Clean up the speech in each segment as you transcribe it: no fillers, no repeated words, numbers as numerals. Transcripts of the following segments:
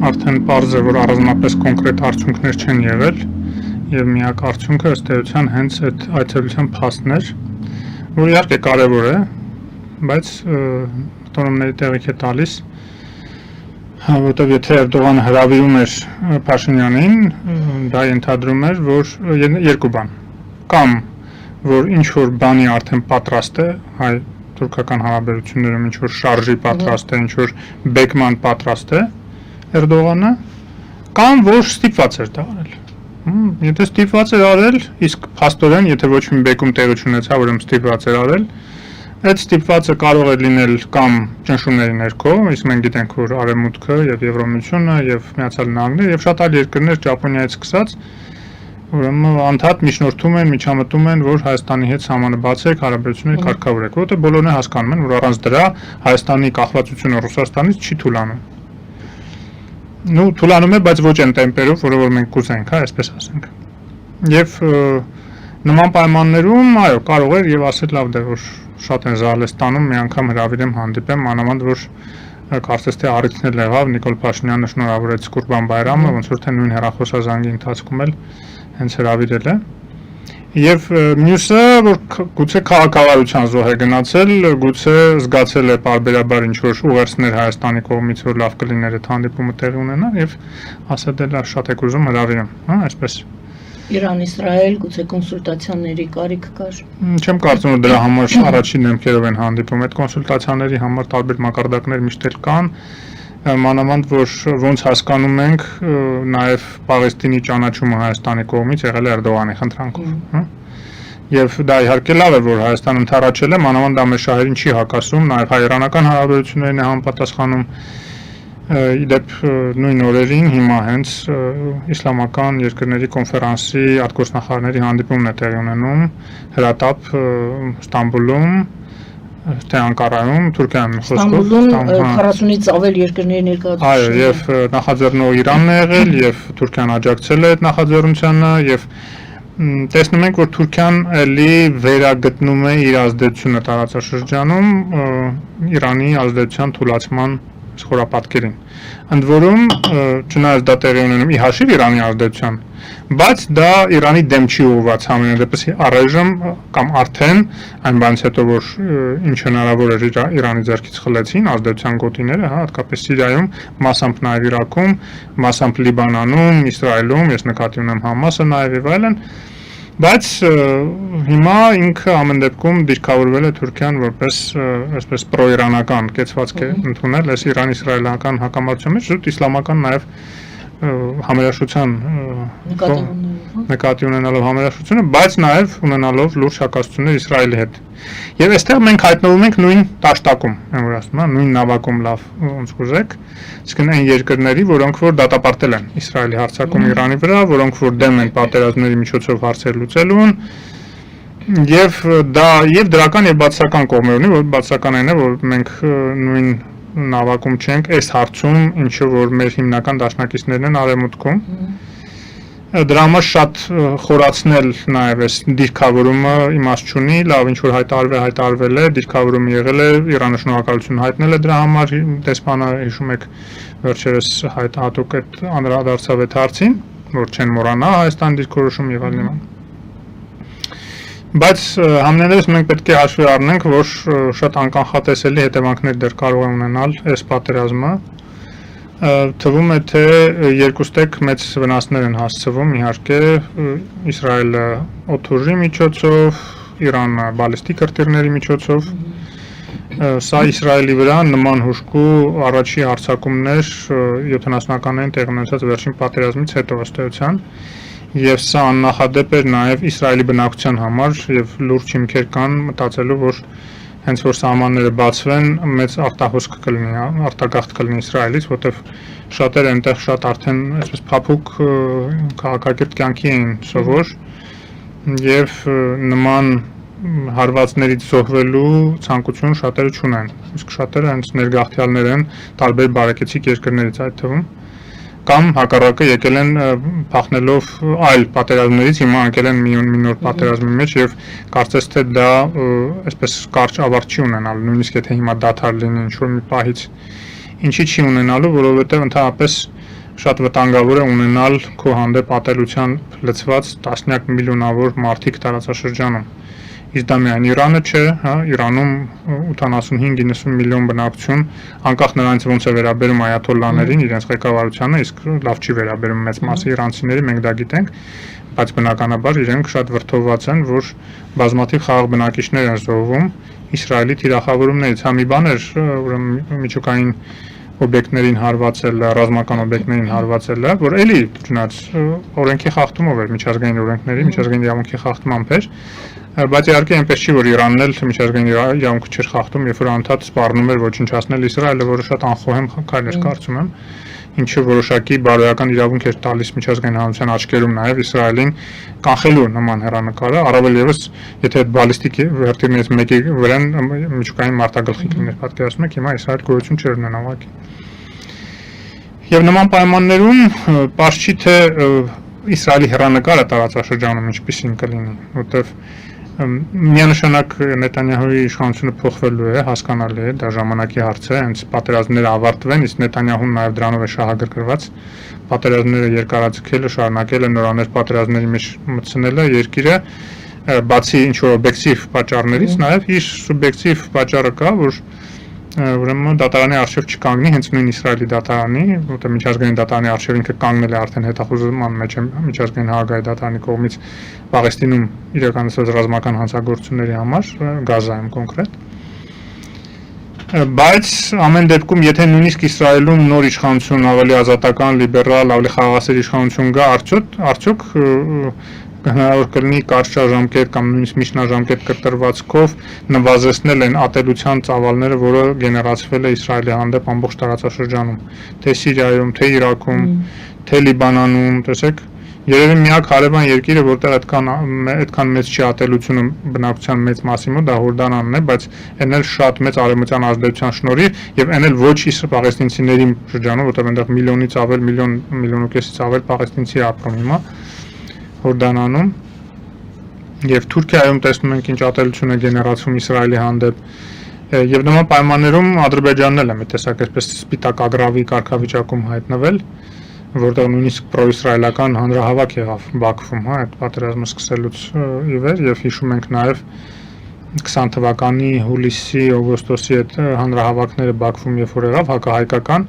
արդեն պարզ է, որ առանձնապես կոնկրետ արդյունքներ չեն եղել եւ միակ արդյունքը ըստ էության հենց այդ այցելության փաստն էր, որ իհարկե կարեւոր է, բայց տոնումների տեղիք է տալիս, որտեղ եթե Էրդողանը հրավիրում էր Փաշինյանին, դա ենթադրում էր, որ երկու բան, կամ որ ինչ որ բանի արդեն պատրաստ է, հայ-թուրքական հարաբերություններում ինչ որ շարժի պատրաստ է, ինչ որ բեկման պատրաստ է Էրդողանը, կամ որ ստիպված էր դա արել։ Եթե ստիպված էր արել, իսկ փաստորեն, եթե ոչ մի բեկում տեղի չունեցավ, ուրեմն ստիպված էր արել, այդ ստիպվածը կարող է լինել կամ ճնշումների ներքո, իսկ մենք գիտենք, որ Արևմուտքը եւ Եվրոմիությունը եւ Միացյալ Նահանգները եւ շատ այլ երկրներ Ճապոնիայից սկսած, ուրեմն անդադ միջնորդում են, միջամտում են, որ Հայաստանի հետ սահմանը բացեք, հարաբերությունները կարգավորեք, որովհետեւ բոլորն հասկանում են, որ առանց դրա Հայաստանի կախվածությունը Ռուսաստանից չի թուլանում։ Թուլանում է, բայց ոչ այն տեմպերով, որը որ մենք կուզենք, այսպես ասենք։ Եվ նման պայմաններում, այո, կարող էր եւ ասել լավ դե որ շատ են զարլեստանում մի անգամ հրավիրեմ հանդիպեմ, մանավանդ որ կարծես թե առիթն էլ եղավ Նիկոլ Փաշինյանը շնորհավորեց Կուրբան Բայրամը, ոնց որ թե նույն հեռախոսազանգի ընթացքում էլ հենց հրավիրել է։ Եվ մյուսը, որ գուցե քաղաքավարության զոհ է գնացել, գուցե զգացել է պարբերաբար ինչ որ ուղերձներ Հայաստանի կողմից, որ լավ կլիներ այդ հանդիպումը տեղի ունենա եւ ասել է լավ շատ եք ուզում հրավիրեմ, այսպես։ Իրան-Իսրայել գուցե կոնսուլտացիաների կարիք կար։ Չեմ կարծում որ դրա համար առաջին դեմքերով են հանդիպում, այդ կոնսուլտացիաների համար տարբեր մակարդակներ միշտ էլ կան, մանավանդ որ ոնց հասկանում ենք նաև Պաղեստինի ճանաչումը Հայաստանի կողմից եղել է Էրդողանի խնդրանքով, Եվ դա իհարկե լավ է որ Հայաստանը ընդառաջել է, մանավանդ դա մեր շահերին չի հակասում, նաև հայ-իրանական հարաբերություններին է համապատասխանում։ Իդեպ նույն օրերին հիմա հենց իսլամական երկրների կոնֆերանսի արտգործնախարարների հանդիպումն է տեղի ունենում հրատապ Ստամբուլում, թե Անկարայում, Թուրքիայում խոսքով, Ստամբուլում 40-ից ավել երկրների ներկայացուցիչ։ Այո, եւ նախաձեռնող Իրանն է եղել, եւ Թուրքիան աջակցել է այդ նախաձեռնությանը, եւ տեսնում ենք, որ Թուրքիան էլի վերագտնում է իր ազդեցությունը տարածաշրջանում Իրանի ազդեցության թուլացման խորապատկերին։ Ընդ որում, չնայած դա տեղի ունենում ի հաշիվ Իրանի ազդեցության, բայց դա Իրանի դեմ չի ուղղված համենայն դեպս առայժմ կամ արդեն այն բանից հետո որ ինչ հնարավոր էր Իրանի ձեռքից խլեցին ազդեցության գոտիները, հատկապես Սիրիայում, մասամբ նաև Իրաքում, մասամբ Լիբանանում, Իսրայելում, ես նկատի ունեմ Համասը նաև եւ այլն, բայց հիմա ինքը ամեն դեպքում դիրքավորվել է Թուրքիան որպես այսպես պրոիրանական կեցվածք է ընդունել այս Իրան-իսրայելական հակամարտության մեջ զուտ իսլամական նաև համերաշխության նկատի ունենալով համերաշխությունը, բայց նաև ունենալով լուրջ հակասություններ Իսրայելի հետ։ Եվ այստեղ մենք հայտնվում ենք նույն տաշտակում, որ ասում եմ, նույն նավակում լավ ոնց կուզեք, իսկ այն երկրների, որոնք որ դատապարտել են Իսրայելի հարձակումը Իրանի վրա, որոնք որ դեմ են պատերազմների միջոցով հարցեր լուծելուն, եւ դա եւ դրական եւ բացական կողմեր ունի, որ բացական այն է, որ մենք նույն նավակում չենք այս հարցում, ինչը որ մեր հիմնական դաշնակիցներն են Արևմուտքում։ Դրա համար շատ խորացնել նաև այս դիրքավորումը իմաստ չունի, լավ ինչ որ հայտարարվել է, դիրքավորումը եղել է, Իրանը շնորհակալություն հայտնել է դրա համար, դեսպանը հիշում եք վերջերս հատուկ այդ անդրադարձավ այդ հարցին, որ չեն մոռանա Հայաստան դիրքորոշում եւ այլն։ Բայց համենայնիվ մենք պետք է հաշվի առնենք, որ շատ անկանխատեսելի հետևանքներ դեռ կարող է ունենալ այս պատերազմը։ Թվում է, թե երկուստեք մեծ վնասներ են հասցվում, իհարկե Իսրայելը օդուժի միջոցով, Իրանը բալիստիկ հրթիռների միջոցով։ Սա Իսրայելի վրա նման հուժկու առաջի հարձակումներ 70-ականներին տեղի ունեցած վերջին պատերազմից հետո ըստ էության։ Եվ սա աննախադեպ էր նաև Իսրայելի բնակության համար եւ լուրջ հիմքեր կան մտածելու, որ հենց որ սահմանները բացվեն, մեծ արտահոսք կլինի, արտագաղթ կլինի Իսրայելից, որտեղ շատերը այնտեղ շատ արդեն այսպես փափուկ քաղաքակիրթ կյանքի էին սովոր եւ նման հարվածներից զոհվելու ցանկություն շատերը չունեն։ Իսկ շատերը հենց ներգաղթյալներ են տարբեր բարեկեցիկ երկրներից այդ թվում կամ հակառակը եկել են փախնելով այլ պատերազմներից, հիմա անկել են մի նոր պատերազմի մեջ եւ կարծես թե դա այսպես կարճ ավարտ չի ունենալու, նույնիսկ եթե հիմա դադար լինի ինչ որ մի պահից, ինչի չի ունենալու, որովհետեւ ընդհանրապես շատ վտանգավոր է ունենալ քո հանդեպ ատելությամբ լցված տասնյակ միլիոնավոր մարդիկ տարածաշրջանում։ Իսկ դա միայն Իրանը չէ, հա, Իրանում 85-90 միլիոն բնակչություն, անկախ նրանից ոնց է վերաբերում այաթոլլաներին, իրենց ղեկավարությանը, իսկ լավ չի վերաբերում մեծ մասի իրանցիների, մենք դա գիտենք, բայց բնականաբար իրենք շատ վրդովված են, որ բազմաթիվ խաղաղ բնակիչներ են զոհվում Իսրայելի թիրախավորումներից։ Հա մի բան էր, ուրեմն միջուկային օբյեկտներին հարվածելը, ռազմական օբյեկտներին հարվածելը, որ էլի չնայած օրենքի խախտումով էր, միջազգային օրենքների, միջազգային իրավունքի խախտմամբ էր, բայց իհարկե այնպես չի, որ Իրանն էլ միջազգային իրավունքը չէր խախտում, երբ որ անդադ սպառնում էր ոչնչացնել Իսրայելը, որը շատ անխոհեմ քայլ էր, կարծում եմ, ինչը որոշակի բարոյական իրավունք էր տալիս միջազգային հանրության աչքերում նաև Իսրայելին կանխելու նման հեռանկարը, առավել ևս եթե այդ բալիստիկ հրթիռներից մեկի վրան միջուկային մարտագլխիկ լիներ, պատկերացնում եք, հիմա Իսրայել գոյություն չէր ունենա ուղղակի։ Եվ նման պայմաններում պարզ չի թե Իսրայելի հեռանկարը տարածաշրջանում ինչպիսին կլինի, որտեղ միանշանակ Նետանյահուի իշխանությունը փոխվելու է, հասկանալի է, դա ժամանակի հարց է, հենց պատերազմները ավարտվեն, իսկ Նետանյահուն նաև դրանով է շահագրգռված, պատերազմները երկարաձգելը, շարունակելը, նորաներ պատերազմների մեջ մտցնելը երկիրը, բացի ինչ-որ օբյեկտիվ պատճառներից, նաև իր սուբյեկտիվ պատճառը կա, որ ուրեմն դատարանի արշիվ չկանգնի, հենց նույն Իսրայելի դատարանի, որտեղ միջազգային դատարանի արշիվ ինքը կանգնել է արդեն հետախուզման մեջ միջազգային հաղորդակցության դատարանի կողմից Պաղեստինում իրականացված ռազմական հանցագործությունների համար, Գազայում կոնկրետ։ Բայց ամեն դեպքում, եթե նույնիսկ Իսրայելում նոր իշխանություն, ավելի ազատական, լիբերալ, ավելի խաղաղասեր իշխանություն գա, արդյոք հնարավոր կլինի կարճաժամկետ կամ նույնիսկ միջնաժամկետ կտրվածքով նվազեցնել են ատելության ծավալները, որը գեներացվել է Իսրայելի հանդեպ ամբողջ տարածաշրջանում, թե Սիրիայում, թե Իրաքում, թե Լիբանանում, տեսեք, երևի միակ հարևան երկիրը, որտեղ այդքան մեծ չի ատելությունը բնակչության մեծ մասի մոտ, դա Հորդանանն է, բայց այն էլ շատ մեծ արևմտյան ազդեցության շնորհիվ եւ այն էլ ոչ պաղեստինցիների շրջանում, որտեղ այնտեղ միլիոնից ավել, միլիոն ու կեսից ավել պաղեստինցի ապրում հիմա Հորդանանում եւ Թուրքիայում տեսնում ենք ինչ ատելություն է գեներացվում Իսրայելի հանդեպ եւ նման պայմաններում Ադրբեջանն էլ է մի տեսակ այսպես սպիտակ ագրավի կարգավիճակում հայտնվել, որտեղ նույնիսկ պրոիսրայելական հանրահավաք եղավ Բաքվում, հա, այդ պատերազմը սկսելուց ի վեր եւ հիշում ենք նաեւ 20 թվականի հուլիսի, օգոստոսի այդ հանրահավաքները Բաքվում երբ որ եղավ հակահայկական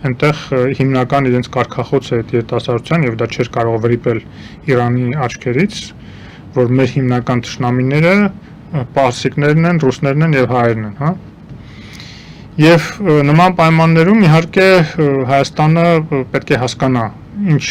այնտեղ հիմնական իրենց կարգախոցը այդ երիտասարդության եւ դա չէր կարող վրիպել Իրանի աչքերից, որ մեր հիմնական թշնամիները պարսիկներն են, ռուսներն են եւ հայերն են, հա։ Եվ նման պայմաններում իհարկե Հայաստանը պետք է հասկանա ինչ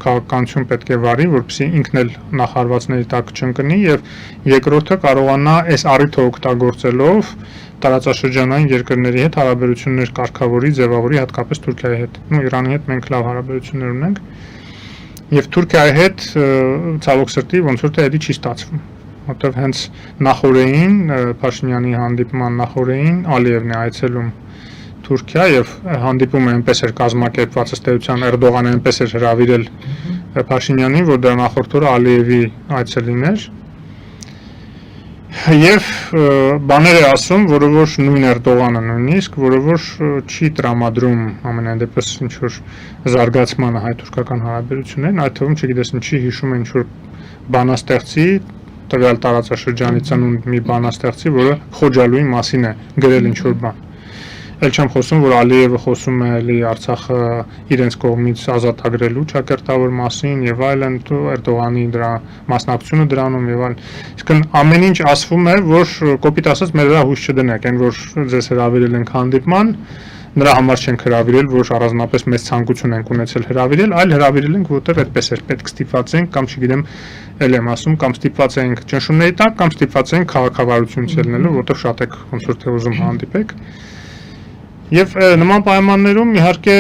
քաղաքականություն պետք է վարի, որպեսզի ինքն էլ նախարարվածների տակ չընկնի եւ երկրորդը կարողանա այս առիթը օգտագործելով տարածաշրջանային երկրների հետ հարաբերություններ կարգավորի, ձևավորի, հատկապես Թուրքիայի հետ։ Իրանի հետ մենք լավ հարաբերություններ ունենք։ Եվ Թուրքիայի հետ ցավոք սրտի ոնց որ թե էլի չի ստացվում։ Որտեղ հենց նախորդին Փաշինյանի հանդիպման նախորդին Ալիևն է այցելում Թուրքիա եւ հանդիպումը այնպես էր կազմակերպված ըստ էության Էրդողանը այնպես էր հրավիրել Փաշինյանին, որ դրա նախորդ օրը Ալիևի այցելին էր։ Եվ բաներ է ասում, որը որ նույն Էրդողանը նույնիսկ, որը որ չի տրամադրում ամենայն դեպս ինչ որ զարգացմանը հայ-թուրքական հարաբերություններին, այդ թվում չգիտես ինչի հիշում է ինչ որ բանաստեղծի տվյալ տարածաշրջանի ծնունդ մի բանաստեղծի, որը Խոջալուի մասին է գրել ինչ որ բան։ Էլ չեմ խոսում, որ Ալիևը խոսում է էլի Արցախը իրենց կողմից ազատագրելու ճակերտավոր մասին եւ այլն, Էրդողանի դրա մասնակցությունը դրանում եւ այլն։ Իսկ ամեն ինչ ասվում է, որ կոպիտ ասած մեր վրա հույս չդնեք, այն որ ձեզ հրավիրել ենք հանդիպման, նրա համար չենք հրավիրել, որ առանձնապես մեծ ցանկություն ենք ունեցել հրավիրել, այլ հրավիրել ենք, որտեղ այդպես էր, պետք ստիպված ենք կամ չգիտեմ, էլ եմ ասում, կամ ստիպված ենք ճնշումների տակ, կամ ստիպված ենք քաղաքավարություն ցելնելու, որտեղ շատ եք ոնց որ թե ուզում հանդիպեք։ Եվ նման պայմաններում իհարկե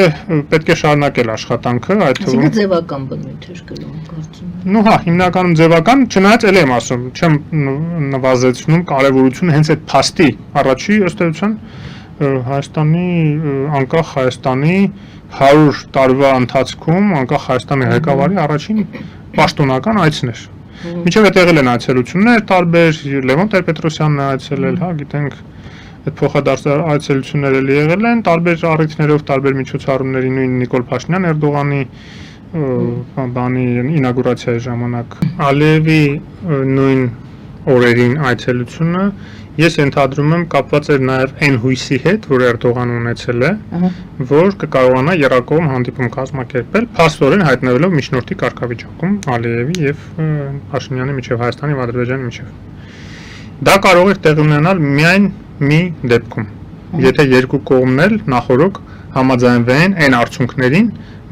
պետք է շարունակել աշխատանքը, այդ թվում Այսինքն ձևական բնույթ էր կրում, կարծում եմ։ Ну հա, հիմնականում ձևական, չնայած էլ եմ ասում, չեմ նվազեցնում կարևորությունը հենց այդ փաստի առաջի ըստ էության Հայաստանի անկախ Հայաստանի 100 տարվա ընթացքում անկախ Հայաստանի ղեկավարի առաջին պաշտոնական այցն էր։ Մինչև այդ եղել են այցելություններ տարբեր, Լևոն Տեր-Պետրոսյանն է այցելել, հա, գիտենք այդ փոխադարձ այցելությունները էլի եղել են տարբեր առիթներով, տարբեր միջոցառումների, նույն Նիկոլ Փաշինյան Էրդողանի բանի ինագուրացիայի ժամանակ Ալիևի նույն օրերին այցելությունը ես ենթադրում եմ կապված էր նաև այն հույսի հետ, որ Էրդողանը ունեցել է, որ կկարողանա եռակողմ հանդիպում կազմակերպել, փաստորեն հայտնվելով միջնորդի կարգավիճակում Ալիևի եւ Փաշինյանի միջև, Հայաստանի եւ Ադրբեջանի միջև։ Դա կարող է տեղի ունենալ միայն մի դեպքում, եթե երկու կողմն էլ նախորոք համաձայնվեն այն արդյունքներին,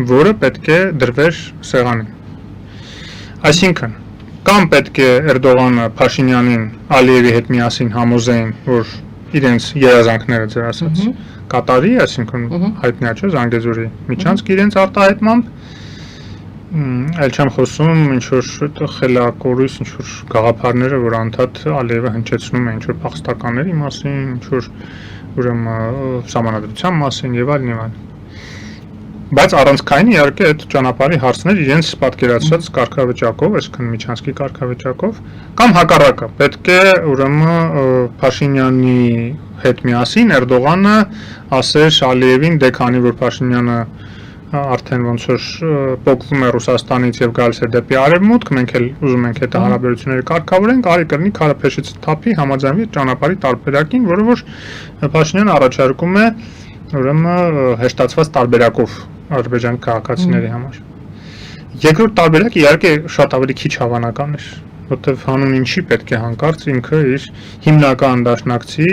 որը պետք է դրվեր սեղանին։ Այսինքն կամ պետք է Էրդողանը Փաշինյանին Ալիևի հետ միասին համոզեին, որ իրենց երազանքները ձեր ասած կատարի, այսինքն հայտնի է, չէ՞, Զանգեզուրի միջանցք իրենց արտահայտմամբ, այլ չեմ խոսում ինչ որ խելակորույս, ինչ որ գաղափարները, որ անդադ Ալիևը հնչեցնում է ինչ որ փախստականների մասին, ինչ որ ուրեմն սահմանադրության մասին եւ այլն։ Բայց առանցքային իհարկե այդ ճանապարհի հարցներ իրենց պատկերացրած կարգավիճակով, այսինքն միջանցքի կարգավիճակով, կամ հակառակը, պետք է ուրեմն Փաշինյանի հետ միասին Էրդողանը ասեր Ալիևին, դե քանի որ Փաշինյանը արդեն ոնց որ փոխվում է Ռուսաստանից եւ գալիս է դեպի արևմուտք, մենք էլ ուզում ենք այդ հարաբերությունները կարգավորենք, արի կրնի քարափեշից թափի համաձայնվի ճանապարհի տարբերակին, որը որ Փաշինյանը առաջարկում է ուրեմն հեշտացված տարբերակով Ադրբեջանի քաղաքացիների համար։ Երկրորդ տարբերակը իհարկե շատ ավելի քիչ հավանական էր, որտեղ հանուն ինչի պետք է հանկարծ ինքը իր հիմնական դաշնակցի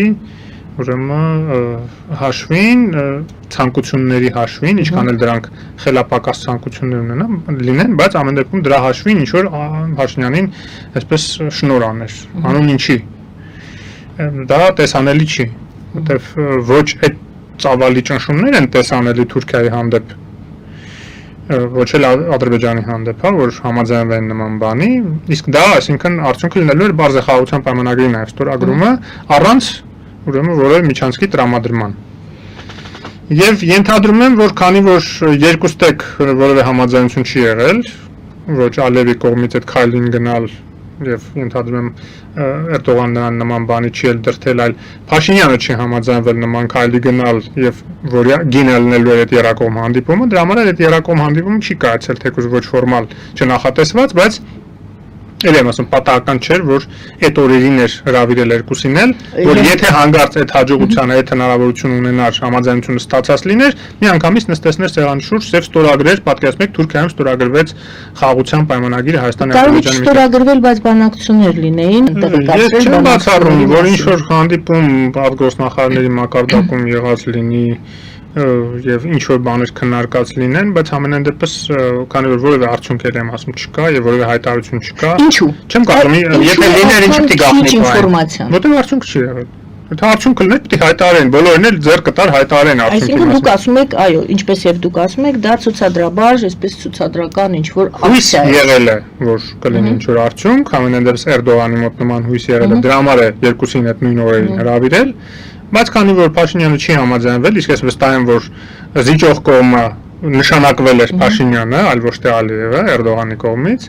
ուրեմն հաշվին, ցանկությունների հաշվին, ինչքան էլ դրանք խելապակաս ցանկություններ լինեն, բայց ամեն դեպքում դրա հաշվին ինչ որ Փաշինյանին այսպես շնոր աներ, հանուն ինչի։ Դա տեսանելի չի, որտեղ ոչ այդ ծավալի ճնշումներ են տեսանելի Թուրքիայի հանդեպ, ոչ էլ Ադրբեջանի հանդեպ, որ համաձայնվեն նման բանի, իսկ դա, այսինքն արդյունքը լինելու էր բարձր խաղաղության պայմանագրի նաև ստորագրումը առանց ուրեմն որևէ միջանցքի տրամադրման։ Եվ ենթադրում եմ, որ քանի որ երկուստեք որևէ համաձայնություն չի եղել, ոչ Ալիևի կողմից այդ քայլին գնալ եւ ենթադրում եմ Էրդողանն նրան նման բանի չի էլ դրթել, այլ Փաշինյանը չի համաձայնվել նման քայլի գնալ եւ որ գինը լինելու էր այդ երակողմ հանդիպումը, դրա համար այդ երակողմ հանդիպումը չի կայացել, թեկուզ ոչ ֆորմալ չնախատեսված, բայց էլ եմ ասում պատահական չէր, որ այդ օրերին էր հրավիրել երկուսին էլ, որ եթե հանգարց այդ հաջողությանը այդ հնարավորություն ունենար համաձայնությունը ստացած լիներ, միանգամից նստեցներ սեղանի շուրջ եւ ստորագրեր, պատկերացնեք Թուրքիայում ստորագրվեց խաղաղության պայմանագիրը Հայաստանի Ադրբեջանի միջեւ։ Ստորագրվել, բայց բանակցություններ լինեին, տեղեկացվել։ Ես չեմ բացառում, որ ինչ որ հանդիպում արտգործնախարարների մակարդակում եղած լինի եւ ինչ որ բաներ քննարկած լինեն, բայց ամենայն դեպս քանի որ որևէ արդյունք եմ ասում չկա եւ որևէ հայտարարություն չկա։ Ինչու՞։ Չեմ կարծում, եթե լիներ ինչ պիտի գաղտնի ինֆորմացիա։ Որտեղ արդյունք չի եղել։ Եթե արդյունքը լիներ, պիտի հայտարարեն, բոլորն էլ ձեռ կտար հայտարարեն արդյունքի մասին։ Այսինքն դուք ասում եք, այո, ինչպես եւ դուք ասում եք, դա ցուցադրաբար, այսպես ցուցադրական ինչ որ ակցիա է եղել է, որ կլինի ինչ որ արդյունք, ամենայն դեպս Էրդողանի մոտ նման հույս եղել է, դրա համար է երկուսին այդ նույն օրերին հրավիրել։ Բայց քանի որ Փաշինյանը չի համաձայնվել, իսկ ես վստահ եմ, որ զիջող կողմը նշանակվել էր Փաշինյանը, այլ ոչ թե Ալիևը Էրդողանի կողմից,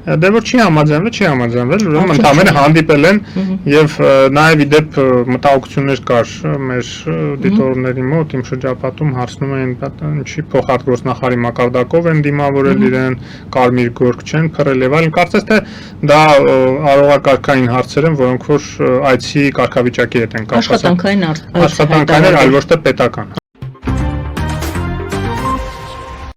դե որ չի համաձայնվել, ուրեմն ընդամենը հանդիպել են եւ նաեւ իդեպ մտահոգություններ կար մեր դիտողների մոտ, իմ շրջապատում հարցնում էին, ինչի փոխարտգործնախարարի մակարդակով են դիմավորել իրեն, կարմիր գորգ չեն փռել եւ այլն, կարծես թե դա արողակարգային հարցեր են, որոնք որ այցի կարգավիճակի հետ են կապված։ Աշխատանքային այլ ոչ թե պետական։